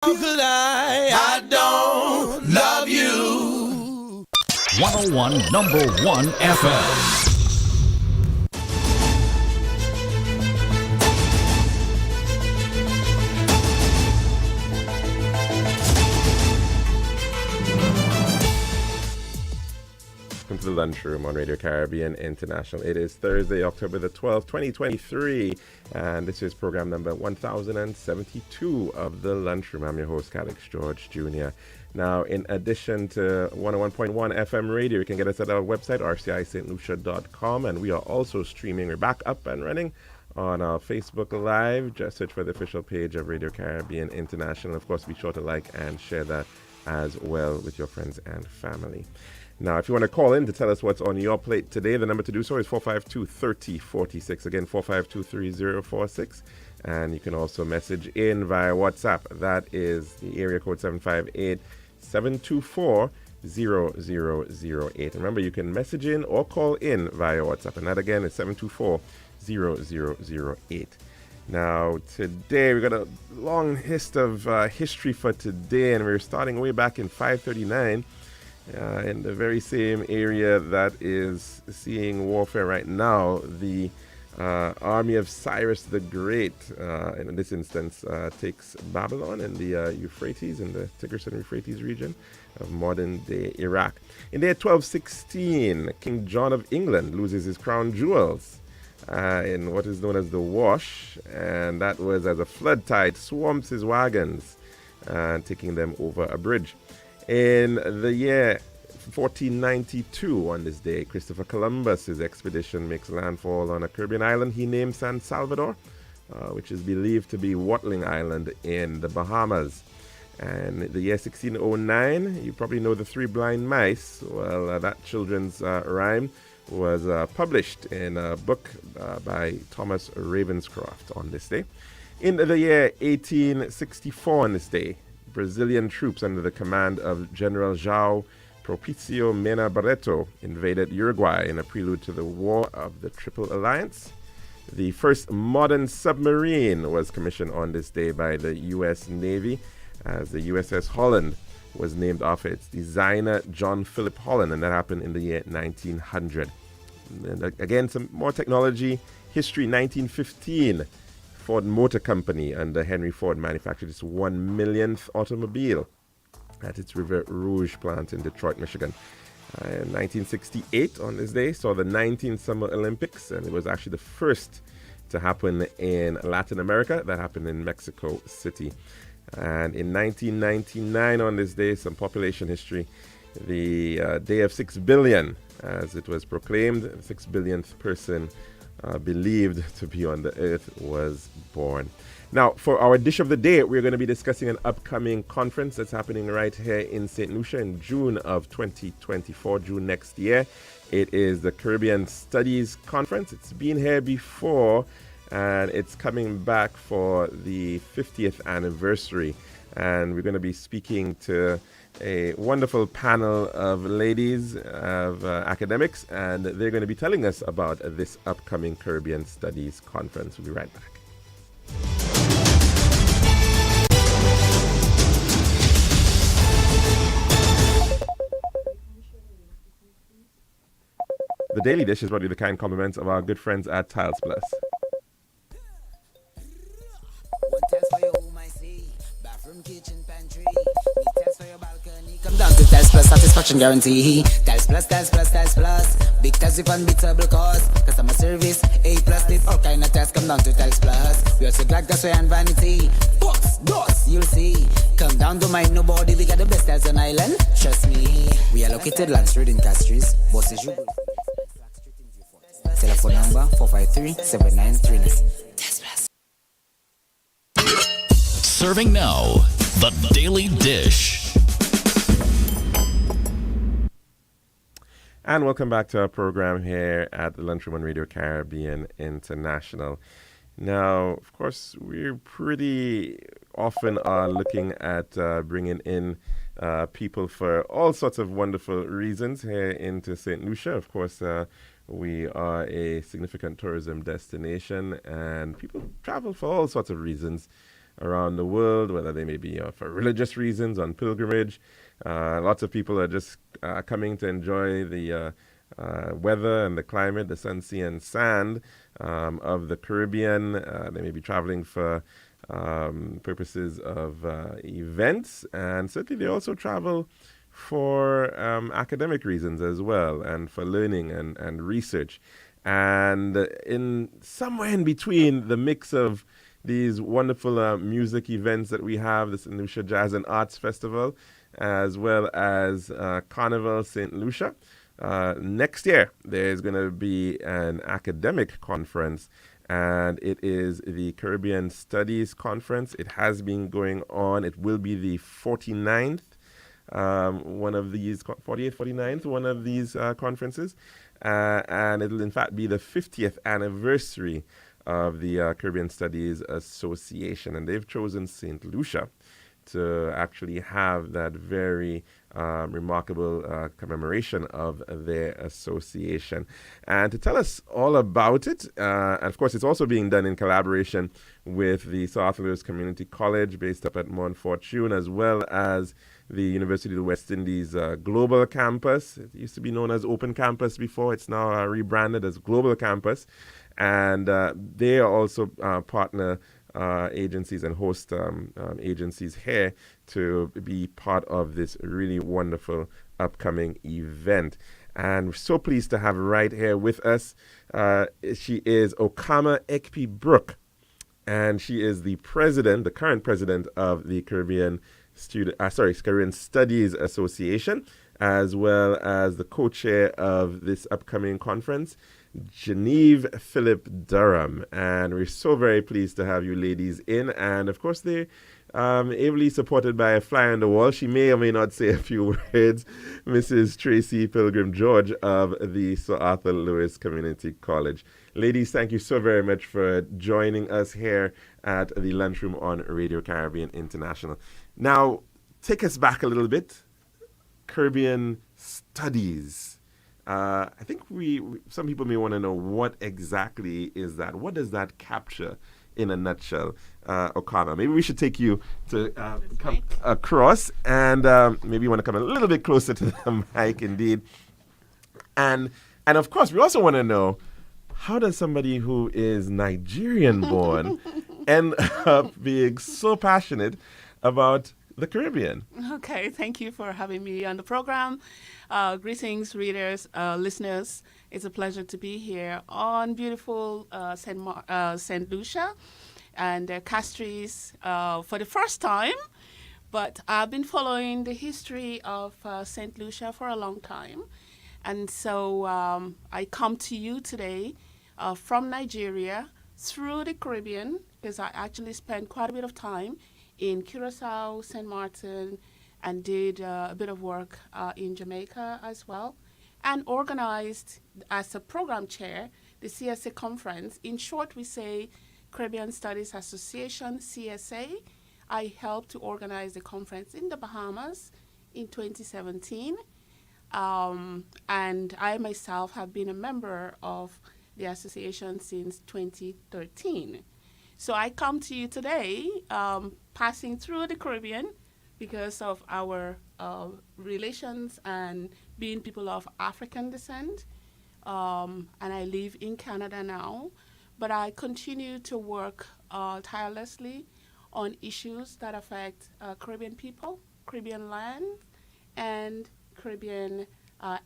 How could I don't love you. 101 number 1 FM. Welcome to the Lunchroom on Radio Caribbean International. It is Thursday, October the 12th, 2023, and this is program number 1072 of the Lunchroom. I'm your host, Calix George Jr. Now, in addition to 101.1 FM radio, you can get us at our website, rcistlucia.com, and we are also streaming. We're back up and running on our Facebook Live. Just search for the official page of Radio Caribbean International. Of course, be sure to like and share that as well with your friends and family. Now, if you want to call in to tell us what's on your plate today, the number to do so is 452-3046. Again, 452-3046. And you can also message in via WhatsApp. That is the area code 758-724-0008. Remember, you can message in or call in via WhatsApp. And that again is 724-0008. Now, today we've got a long list of history for today, and we're starting way back in 539. In the very same area that is seeing warfare right now, the army of Cyrus the Great, in this instance, takes Babylon and the Euphrates, in the Tigris and Euphrates region of modern-day Iraq. In the year 1216, King John of England loses his crown jewels in what is known as the Wash, and that was as a flood tide swamps his wagons, taking them over a bridge. In the year 1492, on this day, Christopher Columbus's expedition makes landfall on a Caribbean island he named San Salvador, which is believed to be Watling Island in the Bahamas. And the year 1609, you probably know the Three Blind Mice. Well, that children's rhyme was published in a book by Thomas Ravenscroft on this day. In the year 1864, on this day, Brazilian troops under the command of General João Propicio Mena Barreto invaded Uruguay in a prelude to the War of the Triple Alliance. The first modern submarine was commissioned on this day by the U.S. Navy, as the USS Holland was named after its designer, John Philip Holland, and that happened in the year 1900. And again, some more technology. History, 1915. Ford Motor Company under Henry Ford manufactured its 1 millionth automobile at its River Rouge plant in Detroit, Michigan. In 1968, on this day, saw the 19th Summer Olympics, and it was actually the first to happen in Latin America. That happened in Mexico City. And in 1999, on this day, some population history, the day of 6 billion, as it was proclaimed, the 6 billionth person believed to be on the earth was born. Now, for our dish of the day, we're going to be discussing an upcoming conference that's happening right here in St. Lucia in June of 2024, June next year. It is the Caribbean Studies Conference. It's been here before, and it's coming back for the 50th anniversary. And we're going to be speaking to a wonderful panel of ladies, of academics, and they're going to be telling us about this upcoming Caribbean Studies Conference. We'll be right back. The Daily Dish is brought to you the kind compliments of our good friends at Tiles Plus. Come down to Tiles Plus, satisfaction guarantee. Tiles Plus, Tiles Plus, Tiles Plus. Big tiles with unbeatable cost. Customer service, A+, this all kind of tiles. Come down to Tiles Plus. We also glad gas and vanity. Box, DOS, you'll see. Come down to mind nobody, we got the best tiles on island. Trust me. We are located Land Street in Castries. Bosses, you good. Telephone number 453-7939. Tiles Plus. Serving now, the Daily Dish. And welcome back to our program here at the Lunchroom on Radio Caribbean International. Now, of course, we're pretty often looking at bringing in people for all sorts of wonderful reasons here into St. Lucia. Of course, we are a significant tourism destination, and people travel for all sorts of reasons. around the world, whether they may be for religious reasons, on pilgrimage. Lots of people are just coming to enjoy the weather and the climate, the sun, sea, and sand of the Caribbean. They may be traveling for purposes of events, and certainly they also travel for academic reasons as well, and for learning and research. And in somewhere in between the mix of these wonderful music events that we have, the St. Lucia Jazz and Arts Festival, as well as Carnival St. Lucia. Next year, there's going to be an academic conference, and it is the Caribbean Studies Conference. It has been going on. It will be the 49th, one of these, 48th, 49th, one of these conferences. And it will, in fact, be the 50th anniversary of the Caribbean Studies Association. And they've chosen St. Lucia to actually have that very remarkable commemoration of their association. And to tell us all about it, and of course it's also being done in collaboration with the South Lewis Community College based up at Mont Fortune, as well as the University of the West Indies Global Campus. It used to be known as Open Campus before. It's now rebranded as Global Campus. And they are also partner agencies and host agencies here to be part of this really wonderful upcoming event. And we're so pleased to have right here with us. She is Okama Ekpe Brooke, and she is the current president of the Caribbean Studies Association, as well as the co-chair of this upcoming conference, Genevieve Philip Durham. And we're so very pleased to have you ladies in. And of course, they're ably supported by a fly on the wall. She may or may not say a few words. Mrs. Tracy Pilgrim George of the Sir Arthur Lewis Community College. Ladies, thank you so very much for joining us here at the Lunchroom on Radio Caribbean International. Now, take us back a little bit. Caribbean Studies. I think some people may want to know, what exactly is that? What does that capture in a nutshell, Okama? Maybe we should take you to come across, and maybe you want to come a little bit closer to the mic, indeed. And of course, we also want to know, how does somebody who is Nigerian born end up being so passionate about the Caribbean? Okay, thank you for having me on the program. Greetings, readers, listeners. It's a pleasure to be here on beautiful St. Lucia and Castries for the first time. But I've been following the history of St. Lucia for a long time. And so I come to you today from Nigeria through the Caribbean, because I actually spent quite a bit of time in Curacao, St. Martin, and did a bit of work in Jamaica as well, and organized as a program chair the CSA conference. In short, we say Caribbean Studies Association, CSA. I helped to organize the conference in the Bahamas in 2017, and I myself have been a member of the association since 2013. So I come to you today, passing through the Caribbean because of our relations and being people of African descent. And I live in Canada now, but I continue to work tirelessly on issues that affect Caribbean people, Caribbean land, and Caribbean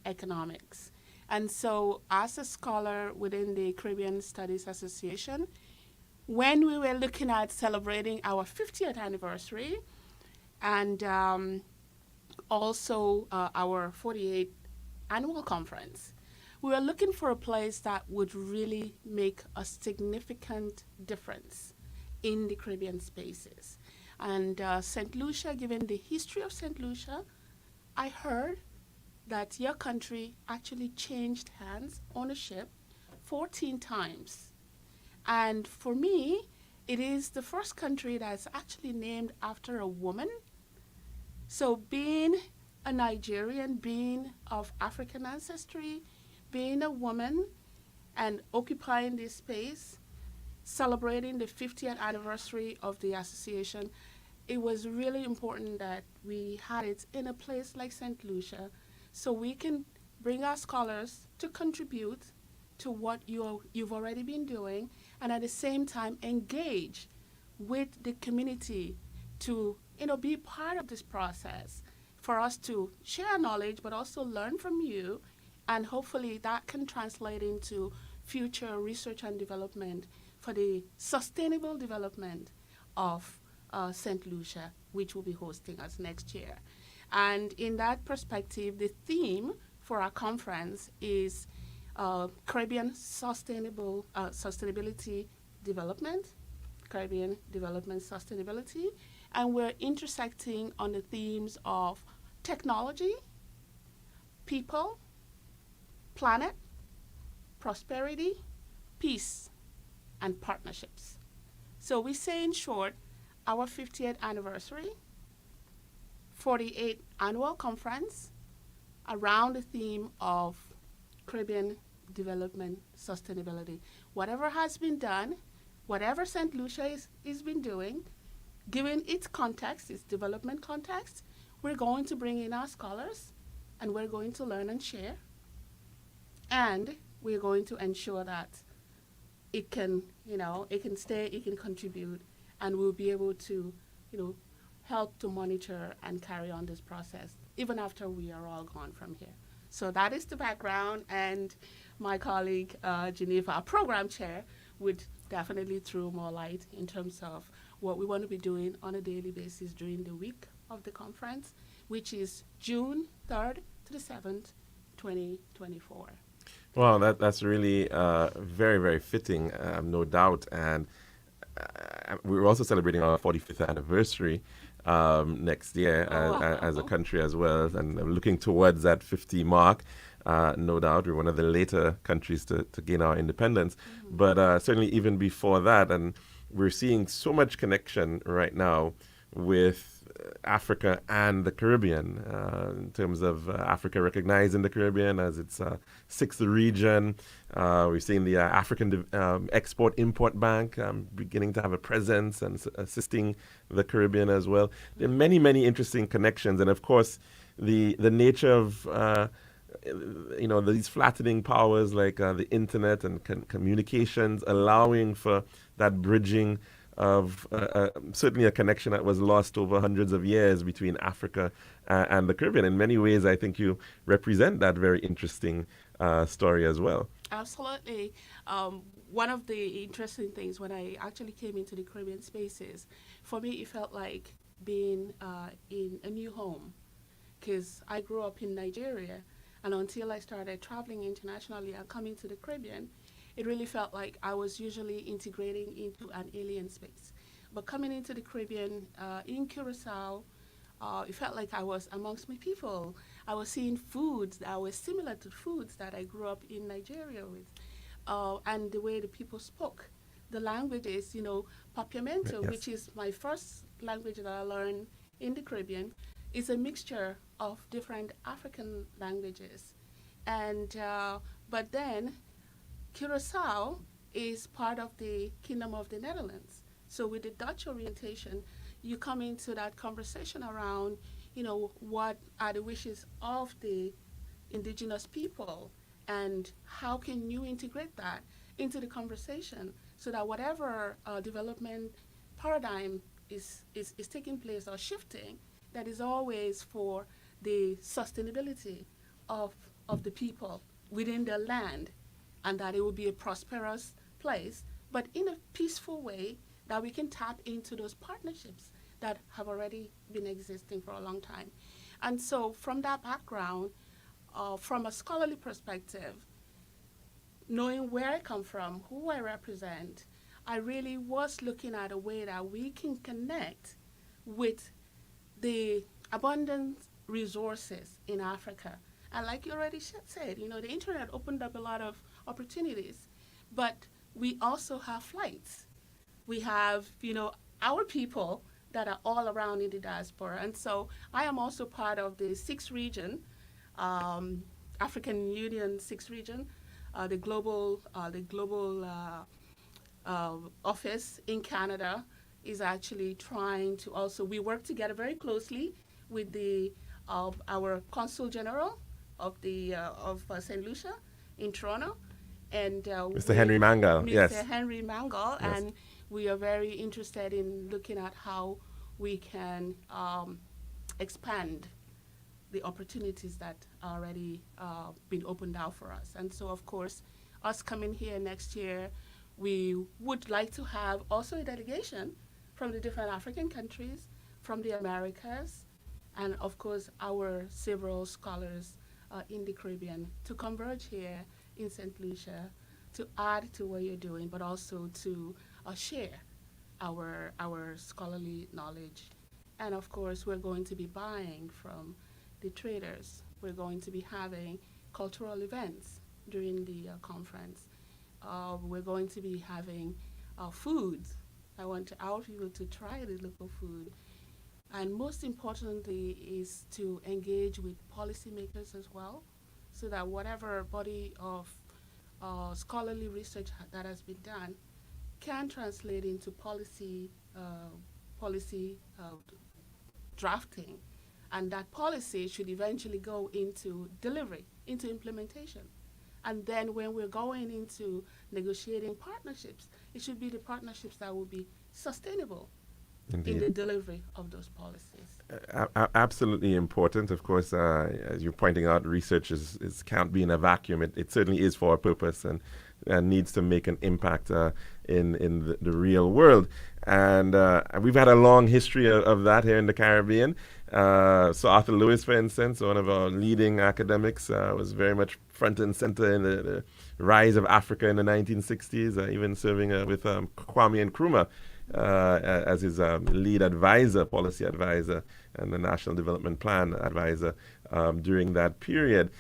economics. And so as a scholar within the Caribbean Studies Association, when we were looking at celebrating our 50th anniversary and also our 48th annual conference, we were looking for a place that would really make a significant difference in the Caribbean spaces. And St. Lucia, given the history of St. Lucia, I heard that your country actually changed hands, ownership, 14 times. And for me, it is the first country that's actually named after a woman. So being a Nigerian, being of African ancestry, being a woman, and occupying this space, celebrating the 50th anniversary of the association, it was really important that we had it in a place like St. Lucia so we can bring our scholars to contribute to what you've already been doing, and at the same time engage with the community to be part of this process, for us to share knowledge but also learn from you, and hopefully that can translate into future research and development for the sustainable development of St. Lucia, which will be hosting us next year. And in that perspective, the theme for our conference is Caribbean Sustainability Development, Caribbean Development Sustainability, and we're intersecting on the themes of technology, people, planet, prosperity, peace, and partnerships. So we say in short, our 50th anniversary, 48th annual conference around the theme of Caribbean development sustainability. Whatever has been done, whatever St. Lucia is been doing, given its context, its development context, we're going to bring in our scholars and we're going to learn and share. And we're going to ensure that it can, it can stay, it can contribute, and we'll be able to, help to monitor and carry on this process even after we are all gone from here. So that is the background, and my colleague Geneva, our program chair, would definitely throw more light in terms of what we want to be doing on a daily basis during the week of the conference, which is June 3rd to the 7th, 2024. Well, that's really very, very fitting, no doubt. And we're also celebrating our 45th anniversary next year as a country as well. And looking towards that 50 mark, no doubt. We're one of the later countries to gain our independence. Mm-hmm. But certainly even before that, and we're seeing so much connection right now with Africa and the Caribbean, in terms of Africa recognizing the Caribbean as its sixth region. We've seen the African Export-Import Bank beginning to have a presence and assisting the Caribbean as well. There are many, many interesting connections. And of course, the nature of these flattening powers like the internet and communications, allowing for that bridging of certainly a connection that was lost over hundreds of years between Africa and the Caribbean. In many ways, I think you represent that very interesting story as well. Absolutely. One of the interesting things when I actually came into the Caribbean spaces, for me, it felt like being in a new home, because I grew up in Nigeria, and until I started traveling internationally and coming to the Caribbean, it really felt like I was usually integrating into an alien space. But coming into the Caribbean, in Curacao, it felt like I was amongst my people. I was seeing foods that were similar to foods that I grew up in Nigeria with. And the way the people spoke. The languages, Papiamento, yes, which is my first language that I learned in the Caribbean, is a mixture of different African languages. And but then Curacao is part of the Kingdom of the Netherlands. So with the Dutch orientation, you come into that conversation around, what are the wishes of the indigenous people, and how can you integrate that into the conversation so that whatever development paradigm is taking place or shifting, that is always for the sustainability of the people within the land, and that it will be a prosperous place, but in a peaceful way that we can tap into those partnerships that have already been existing for a long time. And so from that background, from a scholarly perspective, knowing where I come from, who I represent, I really was looking at a way that we can connect with the abundant resources in Africa. And like you already said, the internet opened up a lot of opportunities, but we also have flights. We have, our people that are all around in the diaspora. And so I am also part of the sixth region, African Union sixth region, the global office in Canada is actually trying to also, we work together very closely with the our Consul General of the St. Lucia in Toronto, and Mr. Henry Mangal, Mr. yes. Henry Mangal, Yes. and we are very interested in looking at how we can expand the opportunities that are already been opened out for us. And so, of course, us coming here next year, we would like to have also a delegation from the different African countries, from the Americas, and of course our several scholars in the Caribbean to converge here in St. Lucia to add to what you're doing, but also to share our scholarly knowledge. And of course, we're going to be buying from the traders. We're going to be having cultural events during the conference. We're going to be having foods. I want our people to try the local food. And most importantly is to engage with policymakers as well, so that whatever body of scholarly research that has been done can translate into policy drafting, and that policy should eventually go into delivery, into implementation. And then when we're going into negotiating partnerships, it should be the partnerships that will be sustainable in the delivery of those policies. Absolutely important. Of course, as you're pointing out, research can't be in a vacuum. It certainly is for a purpose and needs to make an impact in the real world. And we've had a long history of that here in the Caribbean. So Arthur Lewis, for instance, one of our leading academics, was very much front and center in the rise of Africa in the 1960s, even serving with Kwame Nkrumah as his lead advisor, policy advisor, and the National Development Plan advisor during that period.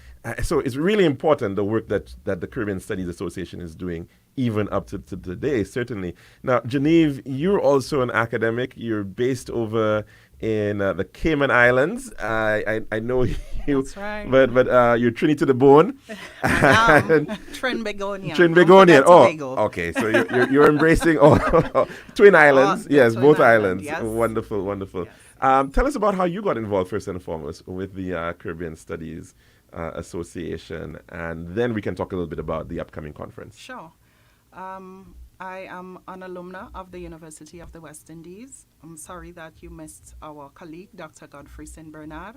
So it's really important, the work that the Caribbean Studies Association is doing, even up to today, certainly. Now, Genevieve, you're also an academic. You're based over in the Cayman Islands. I know you. That's right. But you're Trini to the bone. Trinbagonian. Trinbagonian. Oh, okay. So you're embracing all Twin Islands. Yes, Twin both islands. Yes. Wonderful, wonderful. Yes. Tell us about how you got involved first and foremost with the Caribbean Studies Association, and then we can talk a little bit about the upcoming conference. Sure. I am an alumna of the University of the West Indies. I'm sorry that you missed our colleague, Dr. Godfrey St. Bernard,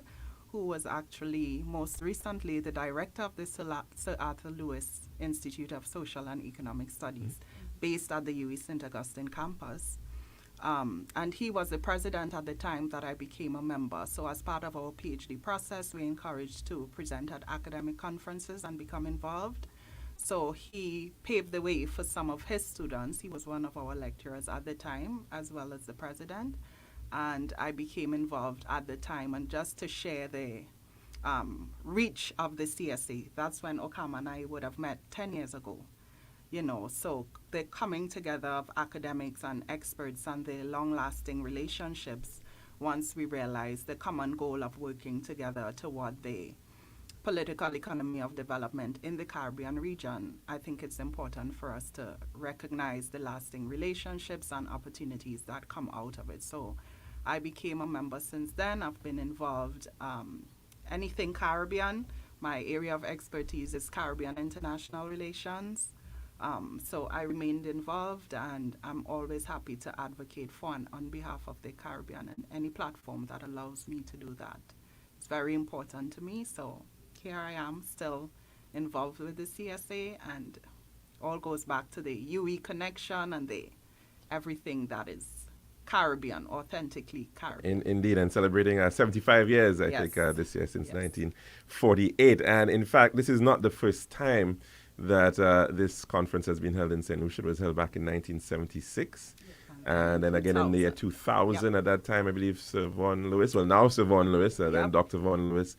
who was actually most recently the director of the Sir Arthur Lewis Institute of Social and Economic Studies, based at the UWI St. Augustine campus. And he was the president at the time that I became a member. So as part of our PhD process, we're encouraged to present at academic conferences and become involved. So he paved the way for some of his students. He was one of our lecturers at the time, as well as the president. And I became involved at the time. And just to share the reach of the CSA, that's when Okama and I would have met 10 years ago. You know, so the coming together of academics and experts and the long-lasting relationships once we realized the common goal of working together toward the political economy of development in the Caribbean region. I think it's important for us to recognize the lasting relationships and opportunities that come out of it. So I became a member since then. I've been involved anything Caribbean. My area of expertise is Caribbean international relations. So I remained involved, and I'm always happy to advocate for and on behalf of the Caribbean and any platform that allows me to do that. It's very important to me, so here I am still involved with the CSA, and all goes back to the UE connection and the everything that is Caribbean, authentically Caribbean. Indeed, and celebrating 75 years, I think, this year, since 1948. And in fact, this is not the first time that this conference has been held in St. Lucia. It was held back in 1976. And then again in the year 2000, at that time, I believe Sir Vaughan Lewis, well, now Sir Vaughan Lewis, then Dr. Vaughan Lewis,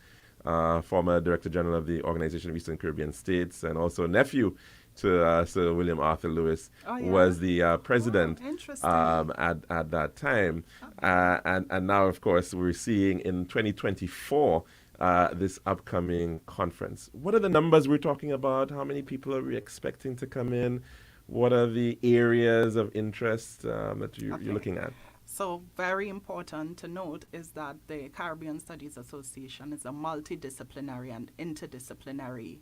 former Director General of the Organization of Eastern Caribbean States, and also nephew to Sir William Arthur Lewis, was the president at that time. And now, of course, we're seeing in 2024 this upcoming conference. What are the numbers we're talking about? How many people are we expecting to come in? what are the areas of interest that you're Okay. looking at? So very important to note is that the Caribbean Studies Association is a multidisciplinary and interdisciplinary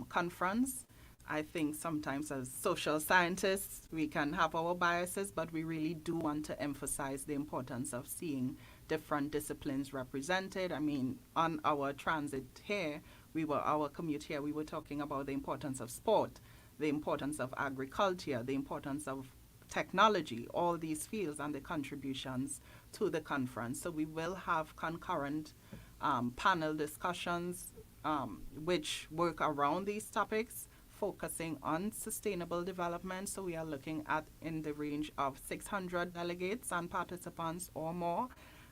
conference. I think sometimes as social scientists, we can have our biases, but we really do want to emphasize the importance of seeing different disciplines represented. I mean, on our transit here, our commute here, we were talking about the importance of sport, the importance of agriculture, the importance of technology, all these fields and the contributions to the conference. So we will have concurrent panel discussions which work around these topics, focusing on sustainable development. So we are looking at in the range of 600 delegates and participants or more.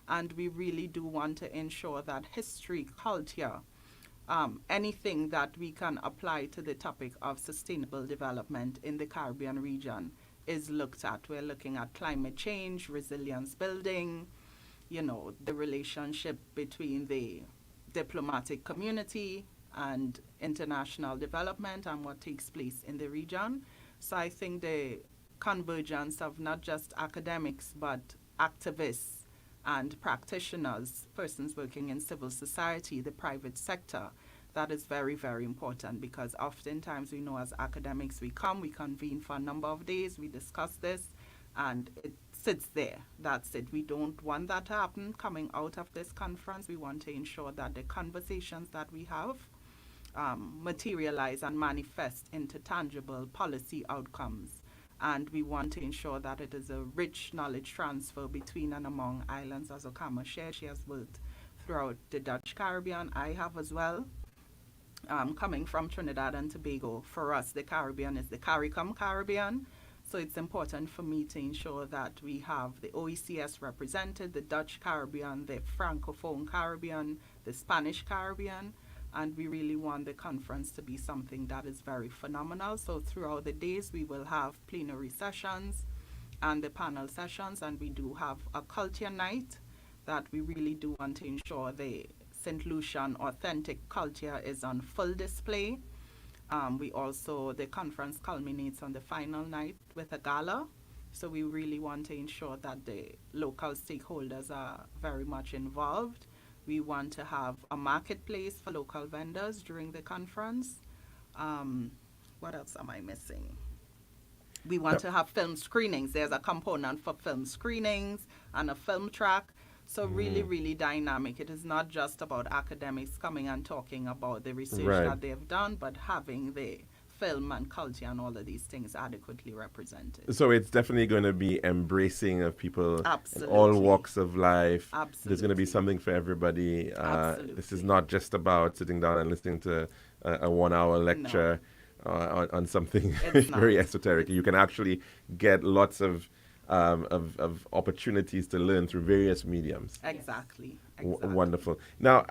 And we really do want to ensure that history, culture, anything that we can apply to the topic of sustainable development in the Caribbean region is looked at. We're looking at climate change, resilience building, the relationship between the diplomatic community and international development and what takes place in the region. So I think the convergence of not just academics but activists and practitioners, persons working in civil society, the private sector, that is very, very important, because oftentimes we know as academics we convene for a number of days, we discuss this, and it sits there. That's it. We don't want that to happen coming out of this conference. We want to ensure that the conversations that we have materialize and manifest into tangible policy outcomes. And we want to ensure that it is a rich knowledge transfer between and among islands, as Okama shared. She has worked throughout the Dutch Caribbean. I have as well. Coming from Trinidad and Tobago, for us, the Caribbean is the CARICOM Caribbean. So it's important for me to ensure that we have the OECS represented, the Dutch Caribbean, the Francophone Caribbean, the Spanish Caribbean, and we really want the conference to be something that is very phenomenal. So throughout the days, we will have plenary sessions and the panel sessions, and we do have a culture night that we really do want to ensure the St. Lucian authentic culture is on full display. The conference culminates on the final night with a gala. So we really want to ensure that the local stakeholders are very much involved. We want to have a marketplace for local vendors during the conference. What else am I missing? We want to have film screenings. There's a component for film screenings and a film track. So really, really dynamic. It is not just about academics coming and talking about the research that they have done, but having the film and culture and all of these things adequately represented. So it's definitely going to be embracing of people in Absolutely. all walks of life. Absolutely. There's going to be something for everybody. This is not just about sitting down and listening to a 1 hour lecture on something very esoteric. You can actually get lots of opportunities to learn through various mediums. Exactly. Wonderful. Now,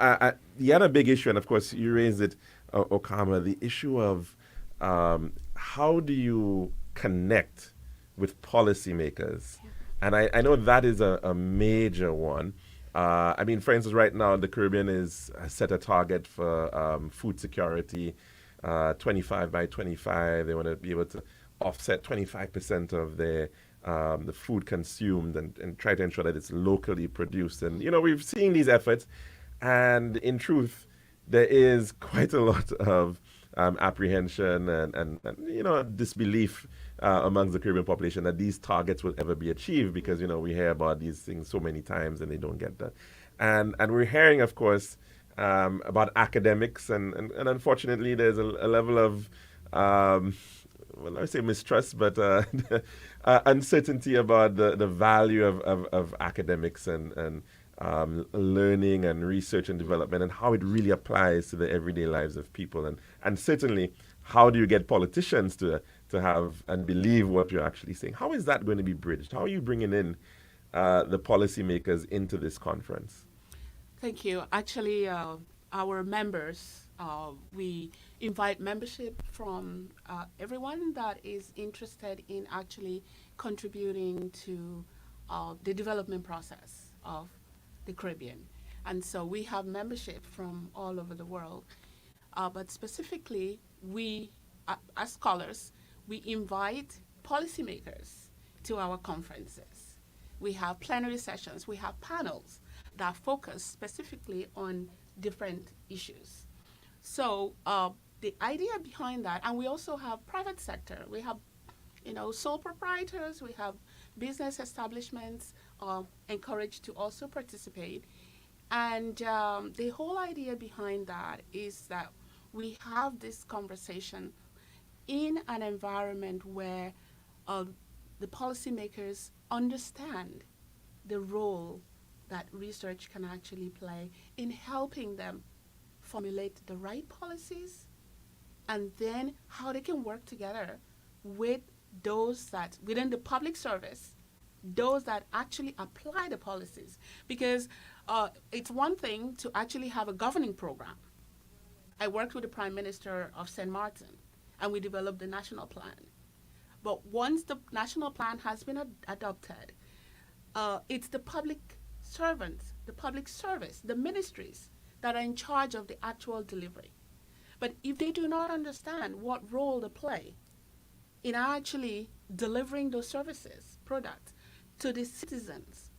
the other big issue, and of course you raised it, Okama, the issue of how do you connect with policymakers? And I know that is a major one. I mean, for instance, right now the Caribbean has set a target for food security, 25 by 25. They want to be able to offset 25% of their the food consumed and try to ensure that it's locally produced. And, we've seen these efforts, and in truth, there is quite a lot of apprehension and disbelief amongst the Caribbean population that these targets will ever be achieved, because, we hear about these things so many times and they don't get done. And we're hearing, of course, about academics, and unfortunately there's a level of I say mistrust, but uncertainty about the value of academics and learning and research and development, and how it really applies to the everyday lives of people. And certainly, how do you get politicians to have and believe what you're actually saying? How is that going to be bridged? How are you bringing in the policymakers into this conference? Thank you. Actually, our members, we invite membership from everyone that is interested in actually contributing to the development process of the Caribbean. And so we have membership from all over the world. But specifically, we, as scholars, we invite policymakers to our conferences. We have plenary sessions, we have panels that focus specifically on different issues. So the idea behind that, and we also have private sector, we have sole proprietors, we have business establishments encouraged to also participate. And the whole idea behind that is that we have this conversation in an environment where the policymakers understand the role that research can actually play in helping them formulate the right policies, and then how they can work together with those that, within the public service, those that actually apply the policies. Because it's one thing to actually have a governing program. I worked with the Prime Minister of St. Martin, and we developed the national plan. But once the national plan has been adopted, it's the public servants, the public service, the ministries that are in charge of the actual delivery. But if they do not understand what role they play in actually delivering those services, products, to the citizens,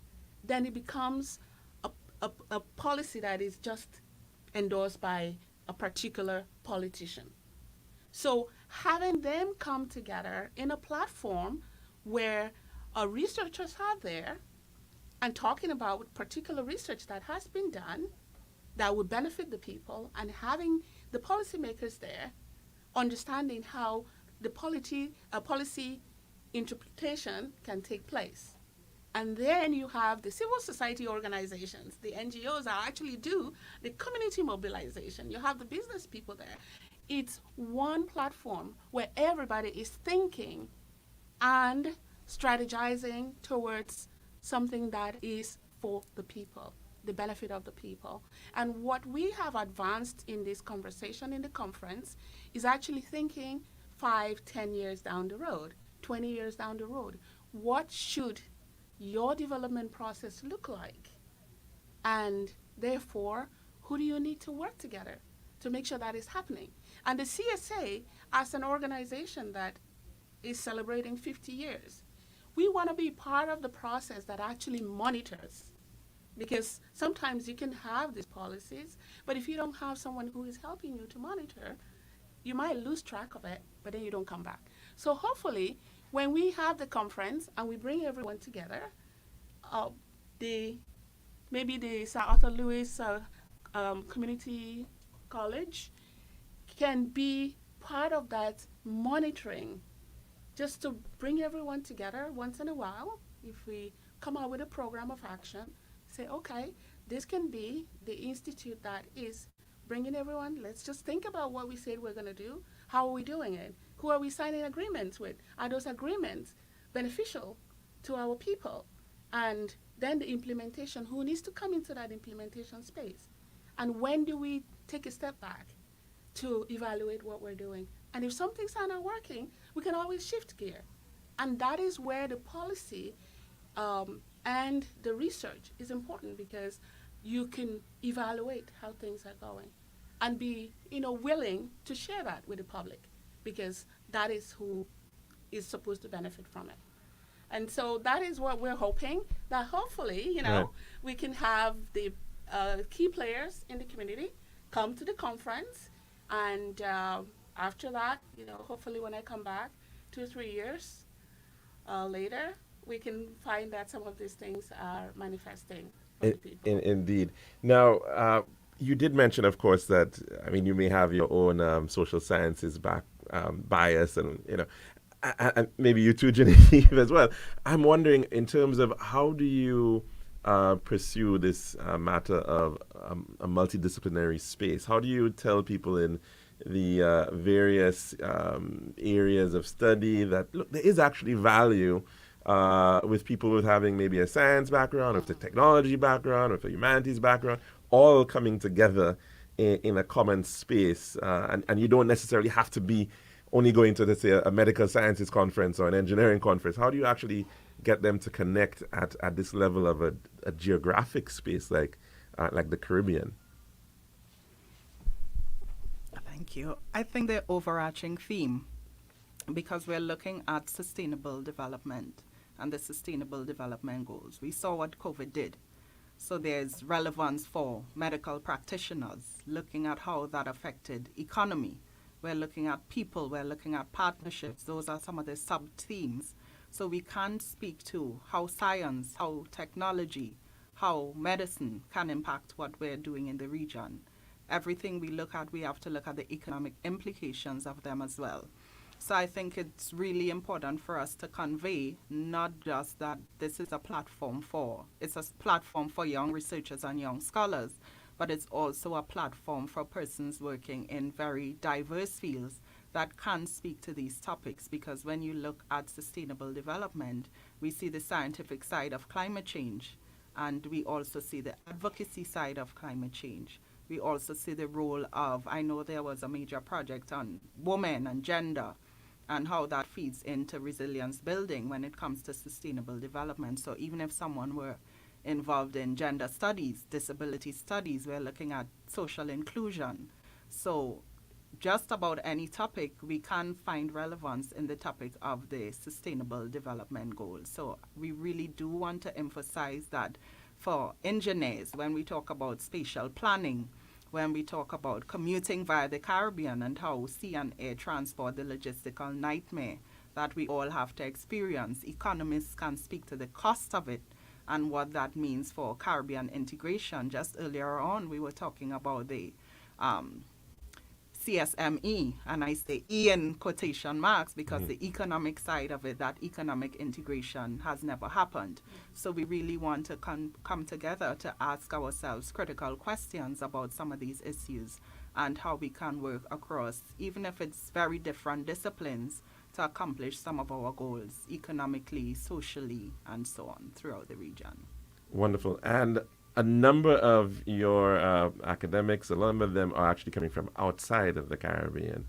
then it becomes a policy that is just endorsed by a particular politician. So having them come together in a platform where researchers are there and talking about particular research that has been done that would benefit the people, and having the policymakers there understanding how the policy interpretation can take place. And then you have the civil society organizations, the NGOs that actually do the community mobilization. You have the business people there. It's one platform where everybody is thinking and strategizing towards something that is for the people, the benefit of the people. And what we have advanced in this conversation in the conference is actually thinking 5, 10 years down the road, 20 years down the road. What should your development process look like? And therefore, who do you need to work together to make sure that is happening? And the CSA, as an organization that is celebrating 50 years, we want to be part of the process that actually monitors. Because sometimes you can have these policies, but if you don't have someone who is helping you to monitor, you might lose track of it, but then you don't come back. So hopefully, when we have the conference and we bring everyone together, maybe the Sir Arthur Lewis Community College can be part of that monitoring, just to bring everyone together once in a while. If we come out with a program of action, say, okay, this can be the institute that is bringing everyone. Let's just think about what we said we're going to do. How are we doing it? Who are we signing agreements with? Are those agreements beneficial to our people? And then the implementation, who needs to come into that implementation space? And when do we take a step back to evaluate what we're doing? And if some things are not working, we can always shift gear. And that is where the policy and the research is important, because you can evaluate how things are going and be willing to share that with the public, because that is who is supposed to benefit from it. And so that is what we're hoping, that hopefully, Right. we can have the key players in the community come to the conference. And after that, hopefully when I come back 2 or 3 years later, we can find that some of these things are manifesting for the people. Indeed. Now, you did mention, of course, that, you may have your own social sciences bias, and, and maybe you too, Genevieve, as well. I'm wondering, in terms of how do you pursue this matter of a multidisciplinary space? How do you tell people in the various areas of study that, look, there is actually value with people with having maybe a science background, or a technology background, or a humanities background, all coming together in a common space, and you don't necessarily have to be only going to, let's say, a medical sciences conference or an engineering conference. How do you actually get them to connect at this level of a geographic space like the Caribbean? Thank you. I think the overarching theme because we're looking at sustainable development and the sustainable development goals. We saw what COVID did. So there's relevance for medical practitioners, looking at how that affected economy. We're looking at people, we're looking at partnerships. Those are some of the sub-themes. So we can speak to how science, how technology, how medicine can impact what we're doing in the region. Everything we look at, we have to look at the economic implications of them as well. So I think it's really important for us to convey not just that this is a platform for young researchers and young scholars, but it's also a platform for persons working in very diverse fields that can speak to these topics, because when you look at sustainable development, we see the scientific side of climate change, and we also see the advocacy side of climate change. We also see the role of, I know there was a major project on women and gender, and how that feeds into resilience building when it comes to sustainable development. So even if someone were involved in gender studies, disability studies, we're looking at social inclusion. So just about any topic, we can find relevance in the topic of the sustainable development goals. So we really do want to emphasize that for engineers, when we talk about spatial planning, when we talk about commuting via the Caribbean and how sea and air transport, the logistical nightmare that we all have to experience, economists can speak to the cost of it and what that means for Caribbean integration. Just earlier on, we were talking about the CSME, and I say E in quotation marks because the economic side of it, that economic integration has never happened. So we really want to come together to ask ourselves critical questions about some of these issues and how we can work across, even if it's very different disciplines, to accomplish some of our goals economically, socially, and so on throughout the region. Wonderful. And a number of your academics, a lot of them are actually coming from outside of the Caribbean,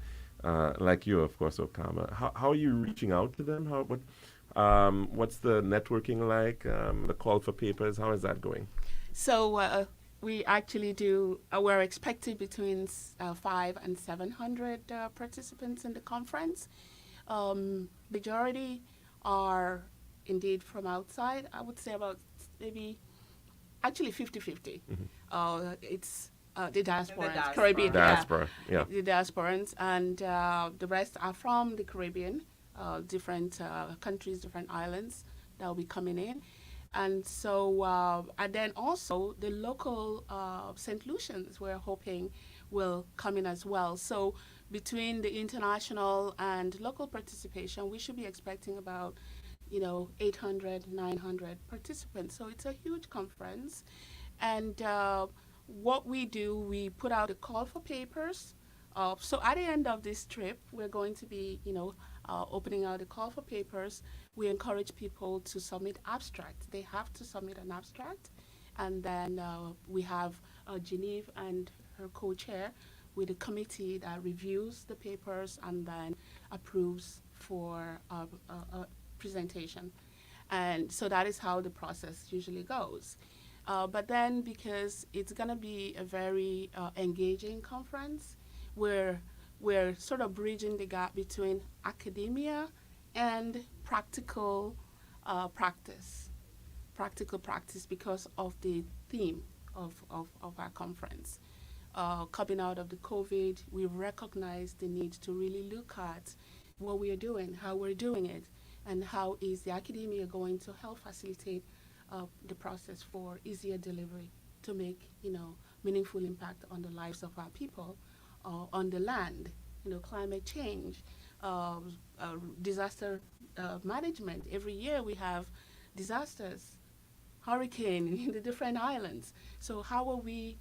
like you, of course, Okama. How are you reaching out to them? What's the networking like? The call for papers, how is that going? So we actually do, we're expecting between 500 and 700 participants in the conference. Majority are indeed from outside. I would say about maybe actually 50-50. It's the diasporans, Caribbean. Diaspora, yeah. The diasporans, and the rest are from the Caribbean, different countries, different islands that will be coming in. And so, and then also the local St. Lucians we're hoping will come in as well. So between the international and local participation, we should be expecting about 800, 900 participants. So it's a huge conference. And what we do, we put out a call for papers. So at the end of this trip, we're going to be, opening out a call for papers. We encourage people to submit abstracts. They have to submit an abstract. And then we have Genevieve and her co-chair with a committee that reviews the papers and then approves for presentation. And so that is how the process usually goes. But then because it's going to be a very engaging conference, we're sort of bridging the gap between academia and practical practice because of the theme of our conference. Coming out of the COVID, we recognize the need to really look at what we are doing, how we're doing it, and how is the academia going to help facilitate the process for easier delivery to make, meaningful impact on the lives of our people, on the land, climate change, disaster management. Every year we have disasters, hurricane in the different islands. So how are we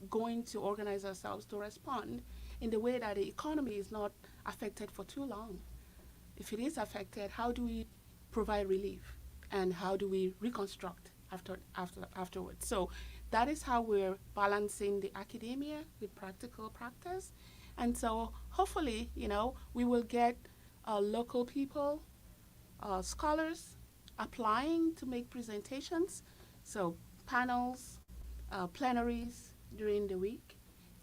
going to organize ourselves to respond in the way that the economy is not affected for too long? If it is affected, how do we provide relief, and how do we reconstruct afterwards? So that is how we're balancing the academia with practical practice. And so hopefully, we will get local people, scholars applying to make presentations. So panels, plenaries during the week.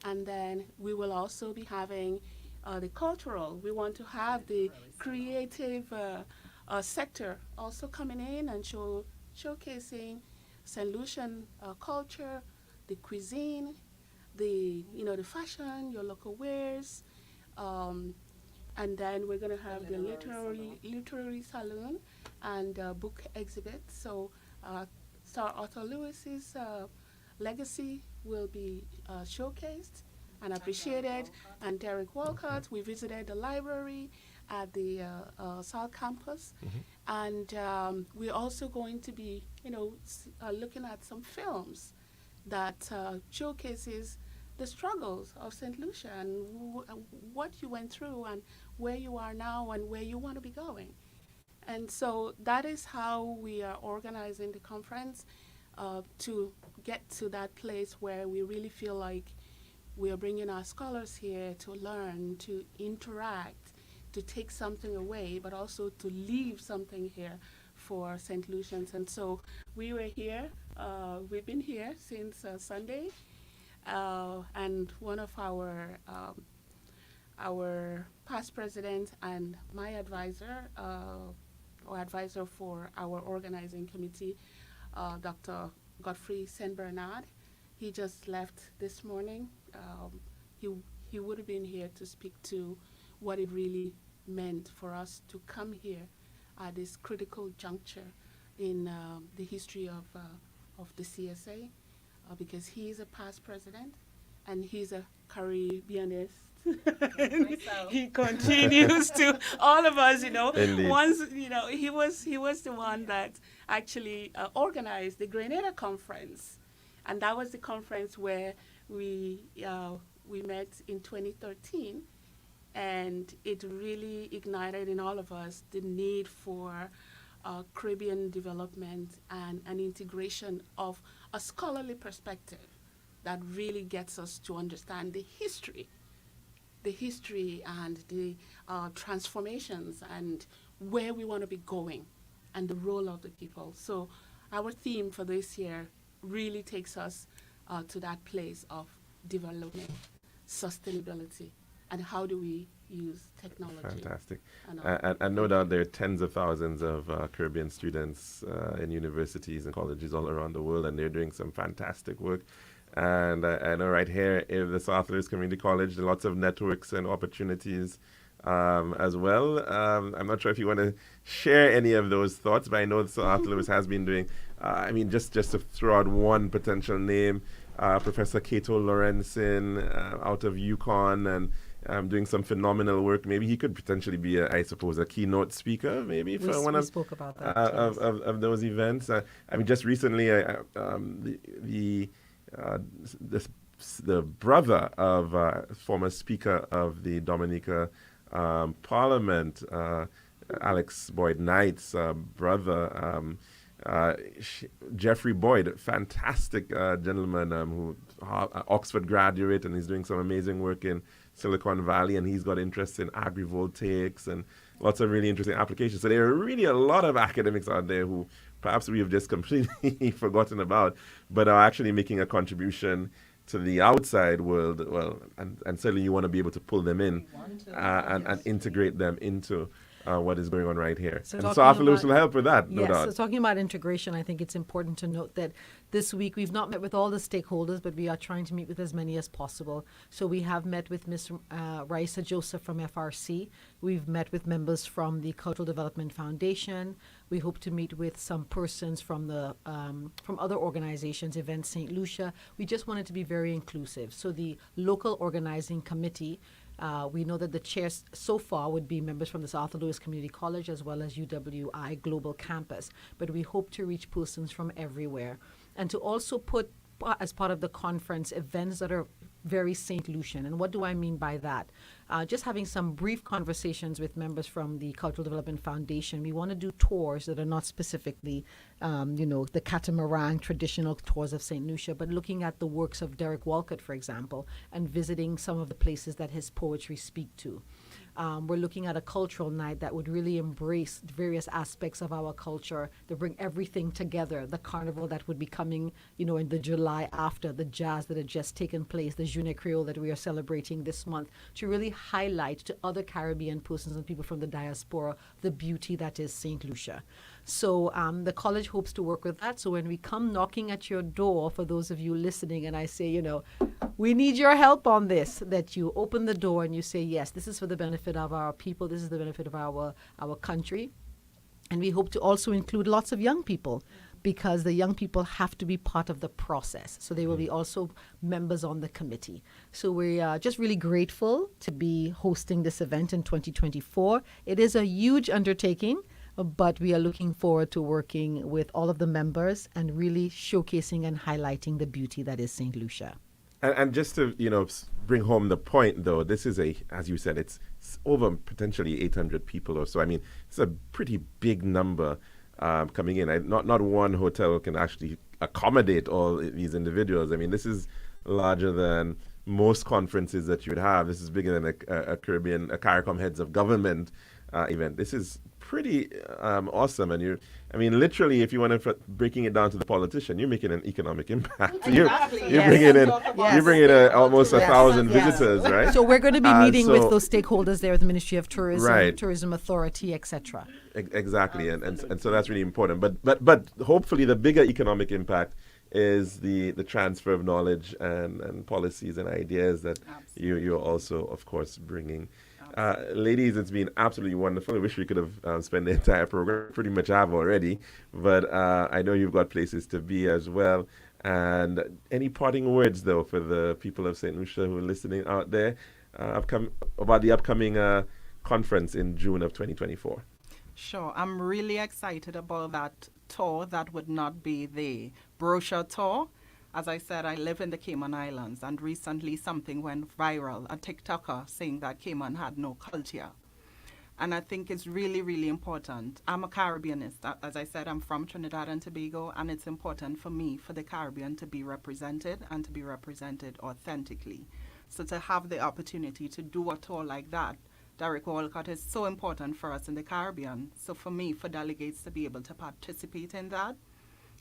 And then we will also be having the cultural. We want to have the creative sector also coming in and showcasing St. Lucian culture, the cuisine, the fashion, your local wares, and then we're going to have the literary saloon and book exhibit. So Sir Arthur Lewis's legacy will be showcased and appreciated. And Derek Walcott, we visited the library at the South Campus, and we're also going to be, looking at some films that showcases the struggles of St. Lucia and what you went through and where you are now and where you want to be going. And so that is how we are organizing the conference to get to that place where we really feel like we are bringing our scholars here to learn, to interact, to take something away, but also to leave something here for St. Lucians. And so we were here, we've been here since Sunday, and one of our past president and my advisor, or advisor for our organizing committee, Dr. Godfrey St. Bernard, he just left this morning. He would have been here to speak to what it really meant for us to come here at this critical juncture in the history of the CSA, because he is a past president and he's a Caribbeanist. He continues to all of us, Indeed. Once, he was the one that actually organized the Grenada conference, and that was the conference where we met in 2013, and it really ignited in all of us the need for Caribbean development and an integration of a scholarly perspective that really gets us to understand the history and the transformations and where we want to be going and the role of the people. So our theme for this year really takes us to that place of development, sustainability, and how do we use technology. Fantastic. And And no doubt there are tens of thousands of Caribbean students in universities and colleges all around the world, and they're doing some fantastic work. And I know right here in the South Lewis Community College, there are lots of networks and opportunities as well. I'm not sure if you want to share any of those thoughts, but I know South Lewis has been doing, just to throw out one potential name, Professor Cato Lorenzen out of UConn, and doing some phenomenal work. Maybe he could potentially be, a keynote speaker, maybe for one of spoke about that, of those events. Just recently, the brother of former Speaker of the Dominica Parliament, Alex Boyd Knight's brother, Jeffrey Boyd, fantastic gentleman who Oxford graduate, and he's doing some amazing work in Silicon Valley, and he's got interest in agrivoltaics and lots of really interesting applications. So there are really a lot of academics out there who perhaps we have just completely forgotten about, but are actually making a contribution to the outside world. Well, and certainly you want to be able to pull them in and integrate them into what is going on right here. So and talking South Lewis about- will help with that, no Yes, doubt. so talking about integration, I think it's important to note that this week we've not met with all the stakeholders, but we are trying to meet with as many as possible. So we have met with Ms. Raisa Joseph from FRC. We've met with members from the Cultural Development Foundation. We hope to meet with some persons from the from other organizations, Events St. Lucia. We just wanted to be very inclusive. So the local organizing committee, we know that the chairs so far would be members from the South Lewis Community College as well as UWI Global Campus, but we hope to reach persons from everywhere and to also put as part of the conference events that are very St. Lucian. And what do I mean by that? Just having some brief conversations with members from the Cultural Development Foundation. We want to do tours that are not specifically, the catamaran traditional tours of St. Lucia, but looking at the works of Derek Walcott, for example, and visiting some of the places that his poetry speak to. We're looking at a cultural night that would really embrace various aspects of our culture to bring everything together. The carnival that would be coming, in the July after, the jazz that had just taken place, the Journée Creole that we are celebrating this month, to really highlight to other Caribbean persons and people from the diaspora the beauty that is St. Lucia. So the college hopes to work with that. So when we come knocking at your door, for those of you listening, and I say, we need your help on this, that you open the door and you say, yes, this is for the benefit of our people, this is the benefit of our country. And we hope to also include lots of young people, because the young people have to be part of the process. So they will be also members on the committee. So we are just really grateful to be hosting this event in 2024. It is a huge undertaking, but we are looking forward to working with all of the members and really showcasing and highlighting the beauty that is St. Lucia. And just to, bring home the point, though, this is as you said, it's over potentially 800 people or so. I mean, it's a pretty big number coming in. Not one hotel can actually accommodate all these individuals. I mean, this is larger than most conferences that you would have. This is bigger than a CARICOM heads of government event. This is pretty awesome. And literally, if you want to breaking it down to the politician, you're making an economic impact. You're bringing in almost 1,000 visitors, right? So we're going to be meeting with those stakeholders there, with the Ministry of Tourism, right. Tourism Authority, etc. Exactly, and so that's really important. But hopefully, the bigger economic impact is the transfer of knowledge and policies and ideas that you're also, of course, bringing. Ladies, it's been absolutely wonderful. I wish we could have spent the entire program. Pretty much have already, but I know you've got places to be as well. And any parting words, though, for the people of St. Lucia who are listening out there about the upcoming conference in June of 2024? Sure. I'm really excited about that tour. That would not be the brochure tour. As I said, I live in the Cayman Islands, and recently something went viral, a TikToker saying that Cayman had no culture. And I think it's really, really important. I'm a Caribbeanist. As I said, I'm from Trinidad and Tobago, and it's important for me, for the Caribbean, to be represented and to be represented authentically. So to have the opportunity to do a tour like that, Derek Walcott, is so important for us in the Caribbean. So for me, for delegates to be able to participate in that,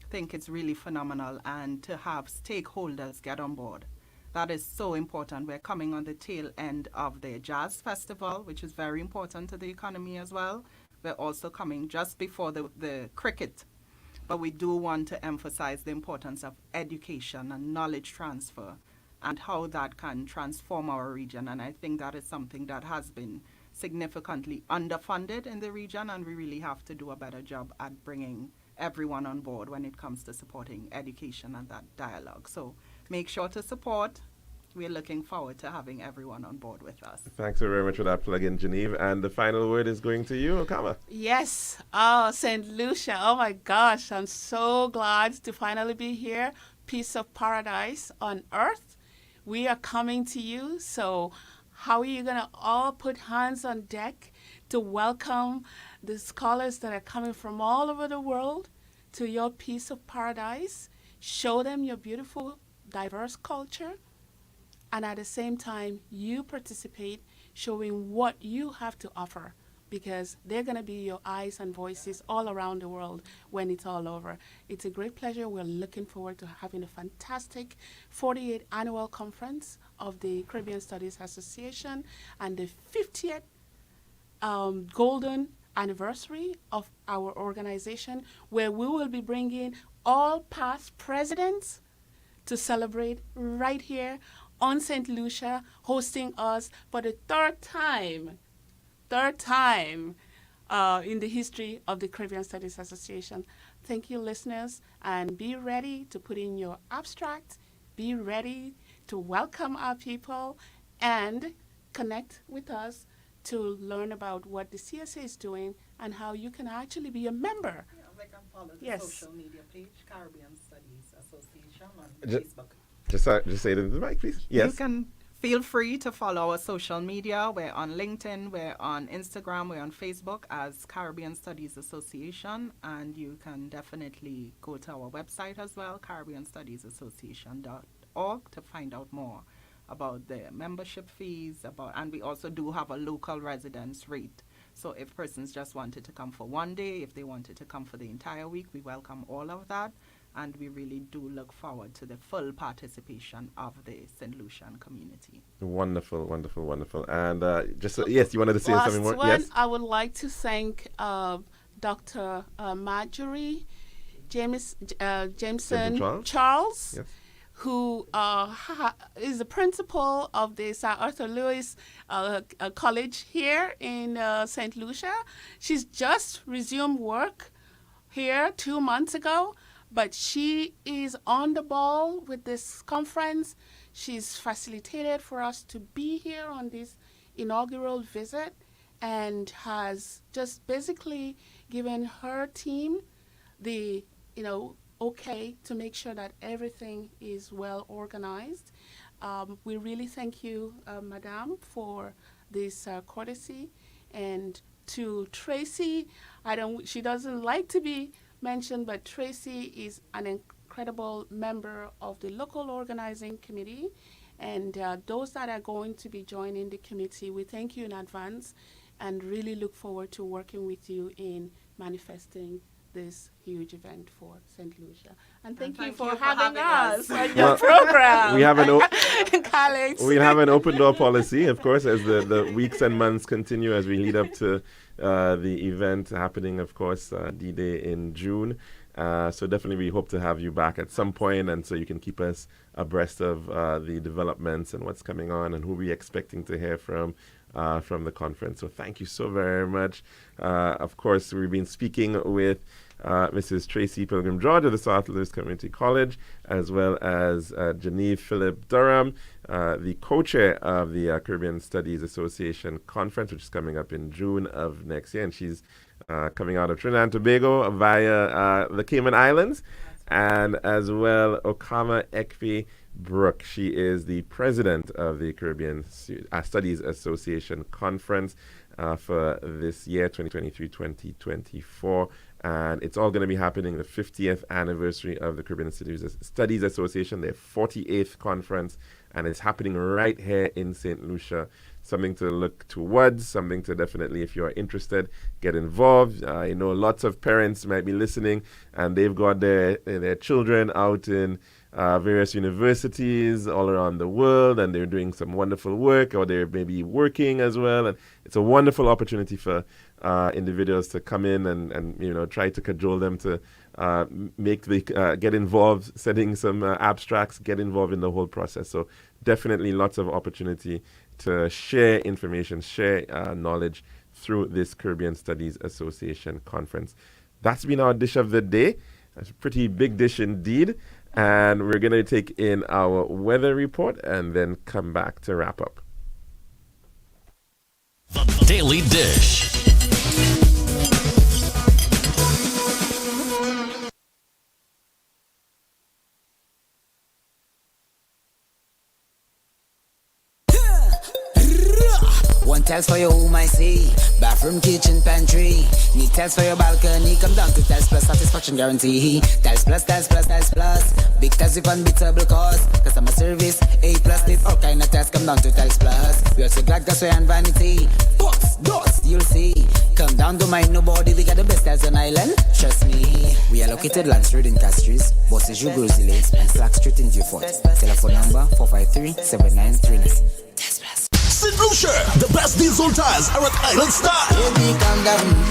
I think it's really phenomenal, and to have stakeholders get on board. That is so important. We're coming on the tail end of the Jazz Festival, which is very important to the economy as well. We're also coming just before the cricket, but we do want to emphasize the importance of education and knowledge transfer and how that can transform our region. And I think that is something that has been significantly underfunded in the region, and we really have to do a better job at bringing everyone on board when it comes to supporting education and that dialogue. So make sure to support. We're looking forward to having everyone on board with us. Thanks very much for that plug-in, Genevieve. And the final word is going to you, Okama. Yes. Oh, St. Lucia. Oh, my gosh. I'm so glad to finally be here. Piece of paradise on earth. We are coming to you. So how are you going to all put hands on deck to welcome the scholars that are coming from all over the world to your piece of paradise? Show them your beautiful, diverse culture. And at the same time, you participate, showing what you have to offer, because they're going to be your eyes and voices all around the world when it's all over. It's a great pleasure. We're looking forward to having a fantastic 48th annual conference of the Caribbean Studies Association and the 50th golden anniversary of our organization, where we will be bringing all past presidents to celebrate right here on St. Lucia, hosting us for the third time in the history of the Caribbean Studies Association. Thank you, listeners, and be ready to put in your abstract. Be ready to welcome our people and connect with us to learn about what the CSA is doing and how you can actually be a member. Yeah, they can follow the Yes. social media page, Caribbean Studies Association on Ju- Facebook. Just say it into the mic, please. Yes. You can feel free to follow our social media. We're on LinkedIn, we're on Instagram, we're on Facebook as Caribbean Studies Association, and you can definitely go to our website as well, caribbeanstudiesassociation.org, to find out more about the membership fees, and we also do have a local residence rate. So if persons just wanted to come for one day, if they wanted to come for the entire week, we welcome all of that. And we really do look forward to the full participation of the St. Lucian community. Wonderful, wonderful, wonderful. And yes, you wanted to say Last something more? one, Yes. I would like to thank Dr. Marjorie Jameson Charles, Yes. who is the principal of the Sir Arthur Lewis College here in St. Lucia. She's just resumed work here 2 months ago, but she is on the ball with this conference. She's facilitated for us to be here on this inaugural visit and has just basically given her team the, okay to make sure that everything is well organized. We really thank you, Madame, for this courtesy. And to Tracy, she doesn't like to be mentioned, but Tracy is an incredible member of the local organizing committee. And those that are going to be joining the committee, we thank you in advance and really look forward to working with you in manifesting this huge event for St. Lucia. And thank you for having us on your program. We have Alex. we have an open door policy, of course, as the weeks and months continue as we lead up to the event happening, of course, D-Day in June. So definitely we hope to have you back at some point, and so you can keep us abreast of the developments and what's coming on and who we're expecting to hear from the conference. So thank you so very much. Of course, we've been speaking with Mrs. Tracy Pilgrim George of the South Lewis Community College, as well as Genevieve Phillip Durham, the co-chair of the Caribbean Studies Association Conference, which is coming up in June of next year. And she's coming out of Trinidad and Tobago via the Cayman Islands, and as well Okama Ekpe Brooke. She is the president of the Caribbean Studies Association Conference for this year, 2023-2024. And it's all going to be happening the 50th anniversary of the Caribbean Studies Association, their 48th conference, and it's happening right here in St. Lucia. Something to look towards, something to definitely, if you are interested, get involved. I know lots of parents might be listening, and they've got their children out in various universities all around the world, and they're doing some wonderful work, or they're maybe working as well. And it's a wonderful opportunity for individuals to come in and try to cajole them to get involved, setting some abstracts, get involved in the whole process. So definitely lots of opportunity to share information, share knowledge through this Caribbean Studies Association conference. That's been our dish of the day. That's a pretty big dish indeed. And we're going to take in our weather report and then come back to wrap up. The Daily Dish. One tells for your home, I see. Bathroom, kitchen, pantry. Need tells for your balcony. Come down to Tells Plus, satisfaction guarantee. Tells Plus, Tells Plus, Tells Plus. Big tells with unbeatable cost. Customer service, A+. Need all kind of tells. Come down to Tells Plus. We also got gas and vanity. Books, dust, you'll see. Come down to mind nobody. We got the best tells on island. Trust me. We are located Land Street in Castries, Bosses Joux Lanes, and Slack Street in Beaufort. Telephone number 453-7939. Tells Plus. St. Lucia, the best diesel tires are at Island Style.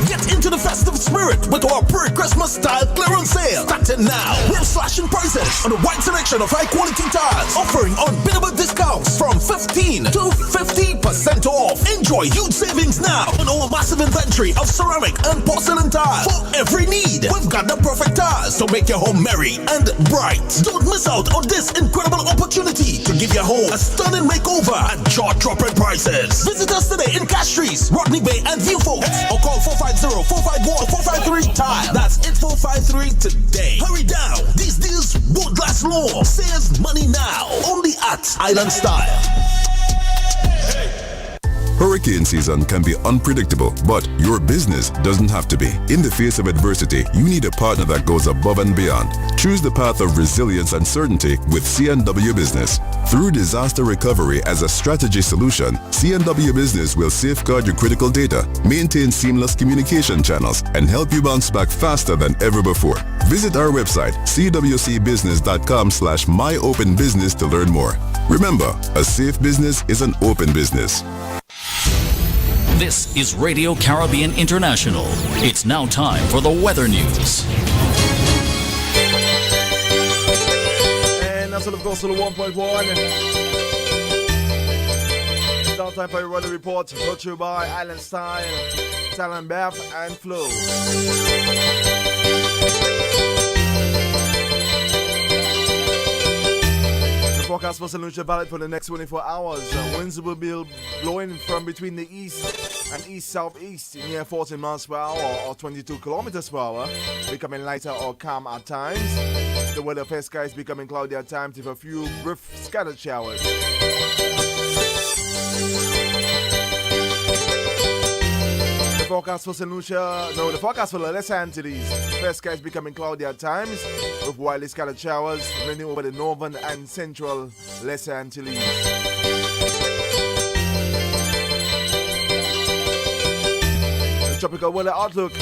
Get into the festive spirit with our pre-Christmas style clearance sale. Starting now, we're slashing prices on a wide selection of high-quality tires, offering unbeatable discounts from 15 to 50% off. Enjoy huge savings now on our massive inventory of ceramic and porcelain tires for every need. We've got the perfect tires to make your home merry and bright. Don't miss out on this incredible opportunity to give your home a stunning makeover at jaw-dropping prices. Visit us today in Castries, Rodney Bay, and Viewfort, or call 450-451-453 Tile. That's 8453 today. Hurry down. These deals won't last long. Save money now. Only at Island Style. Hurricane season can be unpredictable, but your business doesn't have to be. In the face of adversity, you need a partner that goes above and beyond. Choose the path of resilience and certainty with C&W Business. Through disaster recovery as a strategy solution, C&W Business will safeguard your critical data, maintain seamless communication channels, and help you bounce back faster than ever before. Visit our website, cwcbusiness.com/myopenbusiness to learn more. Remember, a safe business is an open business. This is Radio Caribbean International. It's now time for the weather news. And that's of course to the 1.1. It's now time for your weather report brought to you by Island Style, Talent Bath and Flow. Forecast for St. Lucia valid for the next 24 hours. Winds will be blowing from between the east and east-southeast near 14 miles per hour or 22 kilometers per hour, becoming lighter or calm at times. The weather fair skies becoming cloudy at times with a few brief scattered showers. The forecast for St. Lucia, the forecast for the Lesser Antilles. Fair skies becoming cloudy at times with widely scattered showers, mainly over the northern and central Lesser Antilles. The tropical weather outlook.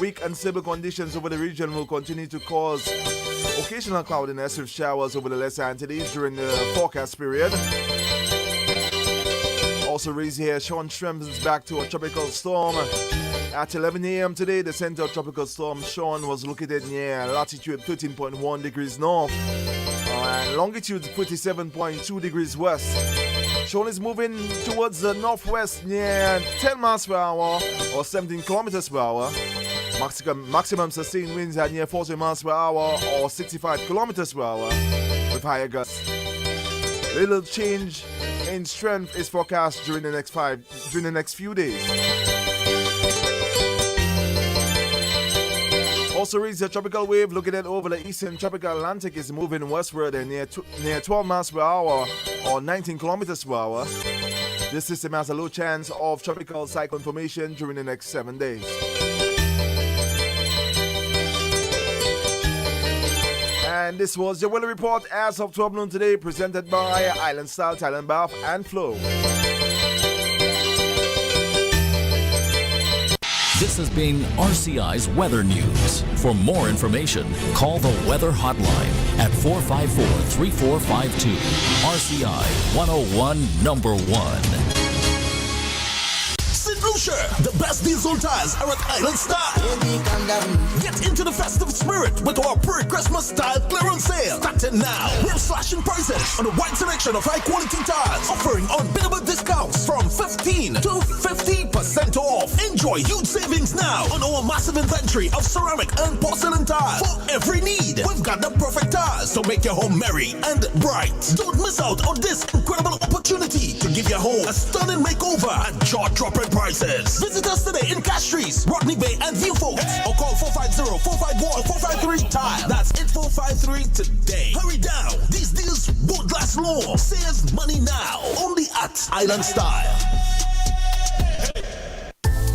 Weak and stable conditions over the region will continue to cause occasional cloudiness with showers over the Lesser Antilles during the forecast period. Also raised here, Sean strengthens back to a tropical storm. At 11 a.m. today, the center of tropical storm Sean was located near latitude 13.1 degrees north and longitude 47.2 degrees west. Sean is moving towards the northwest near 10 miles per hour or 17 kilometers per hour. Maximum sustained winds at near 40 miles per hour or 65 kilometers per hour with higher gusts. Little change in strength is forecast during the next few days. Also reads the tropical wave located over the eastern tropical Atlantic is moving westward and near 12 miles per hour or 19 kilometers per hour. This system has a low chance of tropical cyclone formation during the next 7 days. And this was your weather report as of 12 noon today, presented by Island Style, Talent Bath and Flow. This has been RCI's Weather News. For more information, call the Weather Hotline at 454-3452. RCI 101 number 1. St. Lucia, the best deals on tires are at Island Style. Get into the festive spirit with our pre-Christmas style clearance sale. Starting now, we're slashing prices on a wide selection of high-quality tires, offering unbeatable discounts from 15 to 50% off. Enjoy huge savings now on our massive inventory of ceramic and porcelain tires for every need. We've got the perfect tires to make your home merry and bright. Don't miss out on this incredible opportunity to give your home a stunning makeover at jaw-dropping prices. Visit us today in Castries, Rodney Bay, and Viewfolks, or call 450-451-453 Tire. That's 8453 today. Hurry down. These deals won't last long. Save money now. Only at Island Style.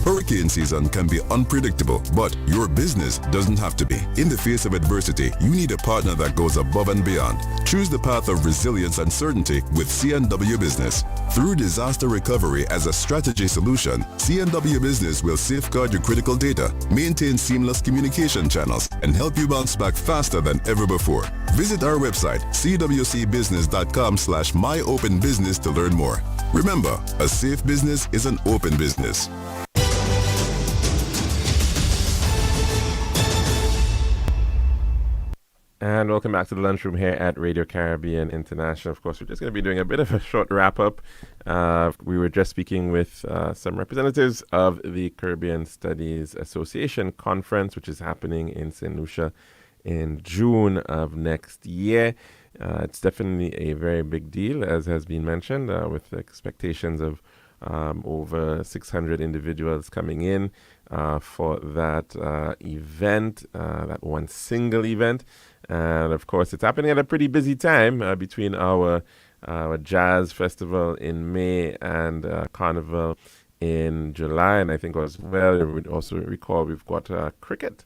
Hurricane season can be unpredictable, but your business doesn't have to be. In the face of adversity, you need a partner that goes above and beyond. Choose the path of resilience and certainty with C&W Business. Through disaster recovery as a strategy solution, C&W Business will safeguard your critical data, maintain seamless communication channels, and help you bounce back faster than ever before. Visit our website, cwcbusiness.com/myopenbusiness to learn more. Remember, a safe business is an open business. And welcome back to the lunchroom here at Radio Caribbean International. Of course, we're just going to be doing a bit of a short wrap-up. We were just speaking with some representatives of the Caribbean Studies Association Conference, which is happening in St. Lucia in June of next year. It's definitely a very big deal, as has been mentioned, with expectations of over 600 individuals coming in for that event, that one single event. And of course, it's happening at a pretty busy time between our a jazz festival in May and carnival in July. And I think as well, you would also recall we've got cricket,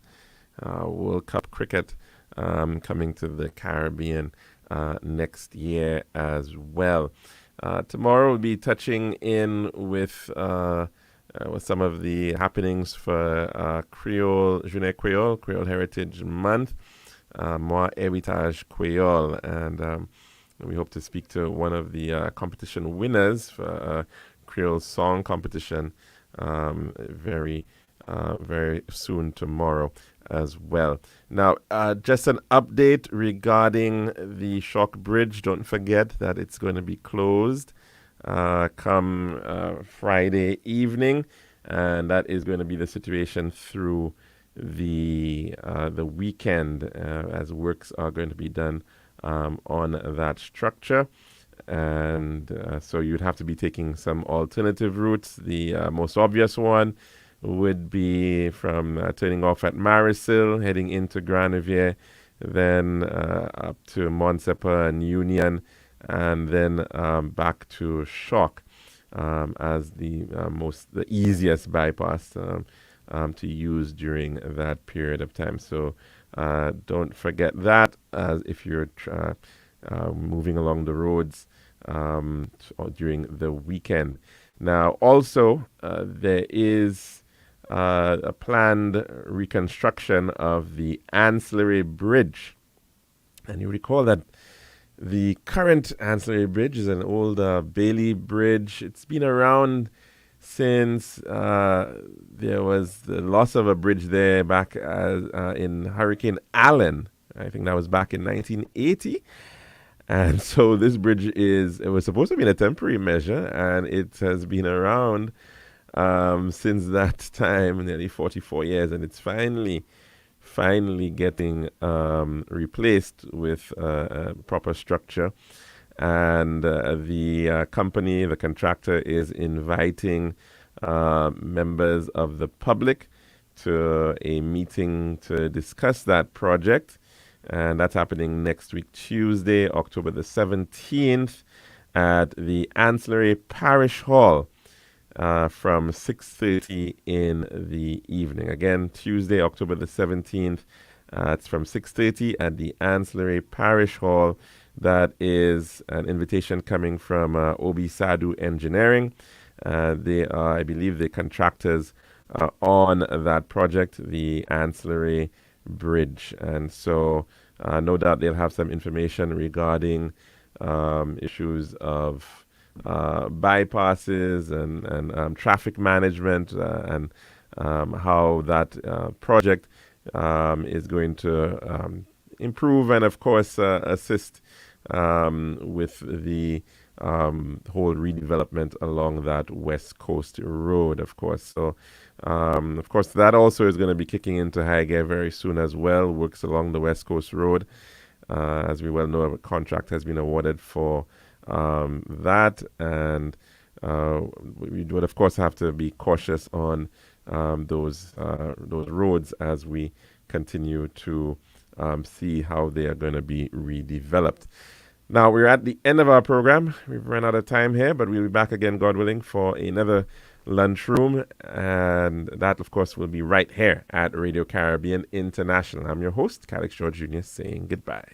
World Cup cricket coming to the Caribbean next year as well. Tomorrow we'll be touching in with some of the happenings for Journée Creole, Creole Heritage Month, Moi Héritage Creole, and we hope to speak to one of the competition winners for Creole Song Competition very soon tomorrow as well. Now, just an update regarding the Shock Bridge. Don't forget that it's going to be closed come Friday evening, and that is going to be the situation through the weekend as works are going to be done on that structure. And so you'd have to be taking some alternative routes. The most obvious one would be from turning off at Marisil, heading into Grand Riviere, then up to Montsepa and Union, and then back to Shock as the easiest bypass to use during that period of time. So don't forget that as if you're moving along the roads during the weekend. Now, also, there is a planned reconstruction of the Ancillary Bridge. And you recall that the current Ancillary Bridge is an old Bailey Bridge. It's been around since there was the loss of a bridge there back in Hurricane Allen. I think that was back in 1980. And so this bridge it was supposed to be in a temporary measure, and it has been around since that time, nearly 44 years, and it's finally getting replaced with a proper structure. And the company, the contractor, is inviting members of the public to a meeting to discuss that project. And that's happening next week, Tuesday, October the 17th, at the Ancillary Parish Hall from 6:30 in the evening. Again, Tuesday, October the 17th, it's from 6:30 at the Ancillary Parish Hall. That is an invitation coming from Obi Sadu Engineering. They are, I believe, the contractors on that project, the Ancillary Bridge. And so no doubt they'll have some information regarding issues of bypasses and traffic management and how that project is going to improve and, of course, assist with the whole redevelopment along that West Coast Road, of course. So, of course, that also is going to be kicking into high gear very soon as well. Works along the West Coast Road. As we well know, a contract has been awarded for that. And we would, of course, have to be cautious on those roads as we continue to see how they are going to be redeveloped. Now, we're at the end of our program. We've run out of time here, but we'll be back again, God willing, for another lunchroom. And that, of course, will be right here at Radio Caribbean International. I'm your host, Calix George Jr., saying goodbye.